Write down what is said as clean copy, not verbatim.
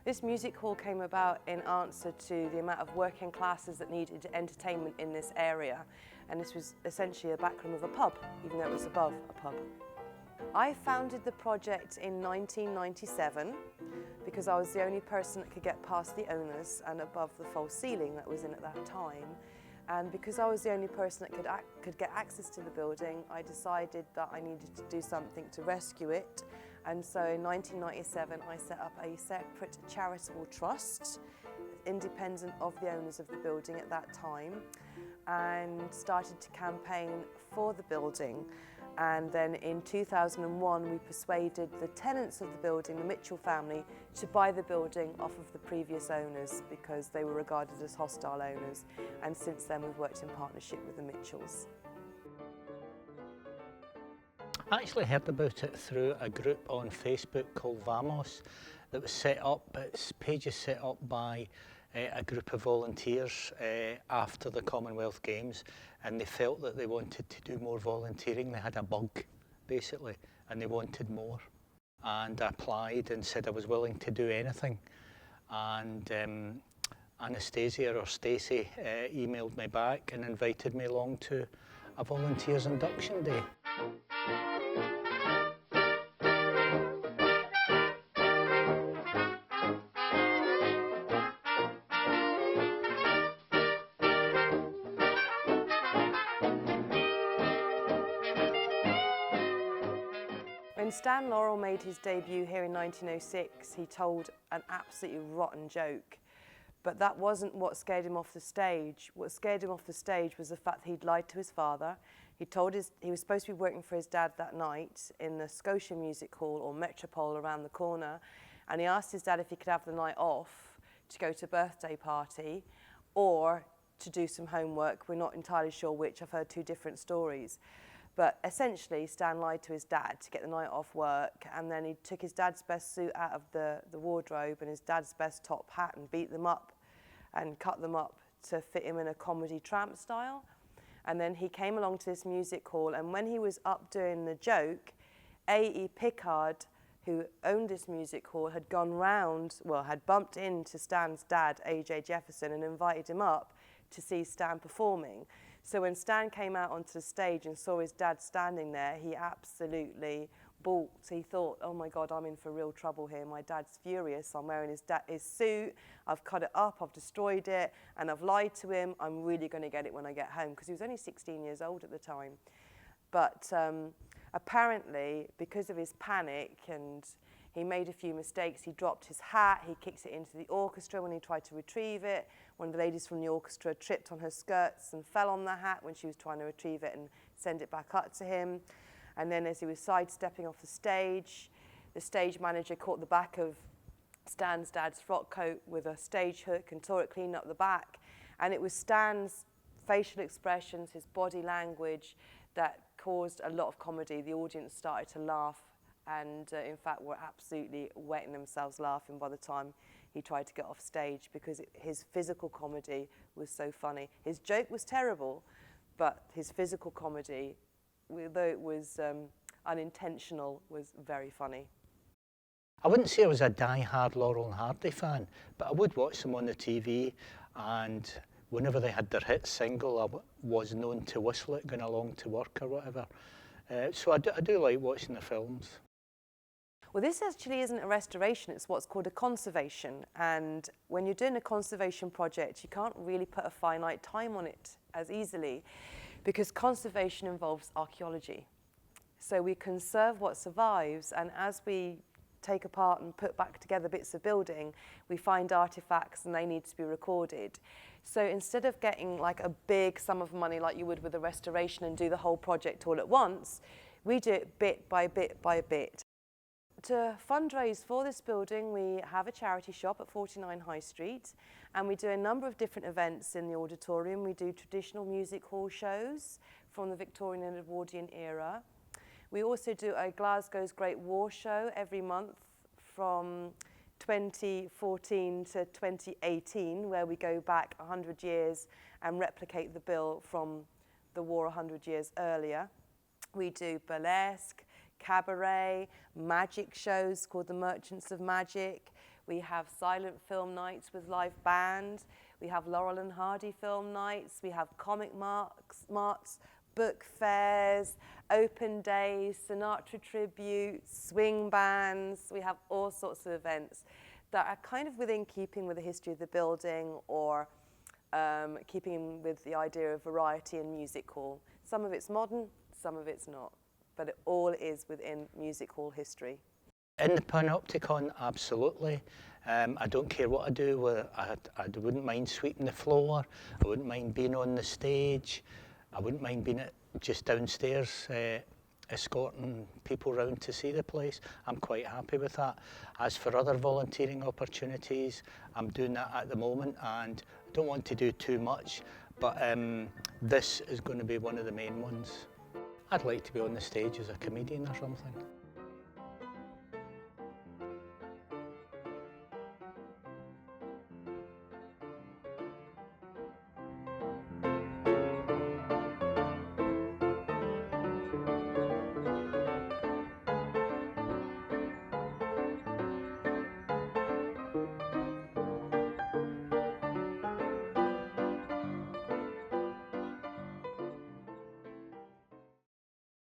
This music hall came about in answer to the amount of working classes that needed entertainment in this area, and this was essentially a backroom of a pub, even though it was above a pub. I founded the project in 1997 because I was the only person that could get past the owners and above the false ceiling that was in at that time. And because I was the only person that could get access to the building, I decided that I needed to do something to rescue it. And so in 1997, I set up a separate charitable trust, independent of the owners of the building at that time, and started to campaign for the building. And then in 2001, we persuaded the tenants of the building, the Mitchell family, to buy the building off of the previous owners because they were regarded as hostile owners. And since then, we've worked in partnership with the Mitchells. I actually heard about it through a group on Facebook called Vamos that was set up. Its page is set up by a group of volunteers after the Commonwealth Games, and they felt that they wanted to do more volunteering. They had a bug, basically, and they wanted more. And I applied and said I was willing to do anything. And Anastasia or Stacey emailed me back and invited me along to a volunteers induction day. When Stan Laurel made his debut here in 1906, he told an absolutely rotten joke. But that wasn't what scared him off the stage. What scared him off the stage was the fact that he'd lied to his father. He was supposed to be working for his dad that night in the Scotia Music Hall or Metropole around the corner. And he asked his dad if he could have the night off to go to a birthday party or to do some homework. We're not entirely sure which. I've heard two different stories. But essentially, Stan lied to his dad to get the night off work, and then he took his dad's best suit out of the wardrobe and his dad's best top hat and beat them up and cut them up to fit him in a comedy tramp style. And then he came along to this music hall, and when he was up doing the joke, A.E. Pickard, who owned this music hall, had gone round, well, had bumped into Stan's dad, A.J. Jefferson, and invited him up to see Stan performing. So when Stan came out onto the stage and saw his dad standing there, he absolutely balked. He thought, oh my God, I'm in for real trouble here. My dad's furious. I'm wearing his suit. I've cut it up. I've destroyed it. And I've lied to him. I'm really going to get it when I get home. Because he was only 16 years old at the time. But apparently, because of his panic and he made a few mistakes, he dropped his hat, he kicked it into the orchestra when he tried to retrieve it. One of the ladies from the orchestra tripped on her skirts and fell on the hat when she was trying to retrieve it and send it back up to him. And then as he was sidestepping off the stage manager caught the back of Stan's dad's frock coat with a stage hook and tore it clean up the back. And it was Stan's facial expressions, his body language, that caused a lot of comedy. The audience started to laugh and in fact were absolutely wetting themselves laughing by the time he tried to get off stage because his physical comedy was so funny. His joke was terrible, but his physical comedy, although it was unintentional, was very funny. I wouldn't say I was a die-hard Laurel and Hardy fan, but I would watch them on the TV, and whenever they had their hit single, I was known to whistle it going along to work or whatever. So I do like watching the films. Well, this actually isn't a restoration, it's what's called a conservation. And when you're doing a conservation project, you can't really put a finite time on it as easily because conservation involves archaeology. So we conserve what survives, and as we take apart and put back together bits of building, we find artifacts and they need to be recorded. So instead of getting like a big sum of money like you would with a restoration and do the whole project all at once, we do it bit by bit by bit. To fundraise for this building, we have a charity shop at 49 High Street, and we do a number of different events in the auditorium. We do traditional music hall shows from the Victorian and Edwardian era. We also do a Glasgow's Great War show every month from 2014 to 2018, where we go back 100 years and replicate the bill from the war 100 years earlier. We do burlesque, cabaret, magic shows called the Merchants of Magic. We have silent film nights with live band. We have Laurel and Hardy film nights. We have comic marts, book fairs, open days, Sinatra tributes, swing bands. We have all sorts of events that are kind of within keeping with the history of the building, or keeping with the idea of variety in music hall. Some of it's modern, some of it's not, but it all is within music hall history. In the Panopticon, absolutely. I don't care what I do. I wouldn't mind sweeping the floor. I wouldn't mind being on the stage. I wouldn't mind being just downstairs, escorting people around to see the place. I'm quite happy with that. As for other volunteering opportunities, I'm doing that at the moment, and I don't want to do too much, but this is going to be one of the main ones. I'd like to be on the stage as a comedian or something.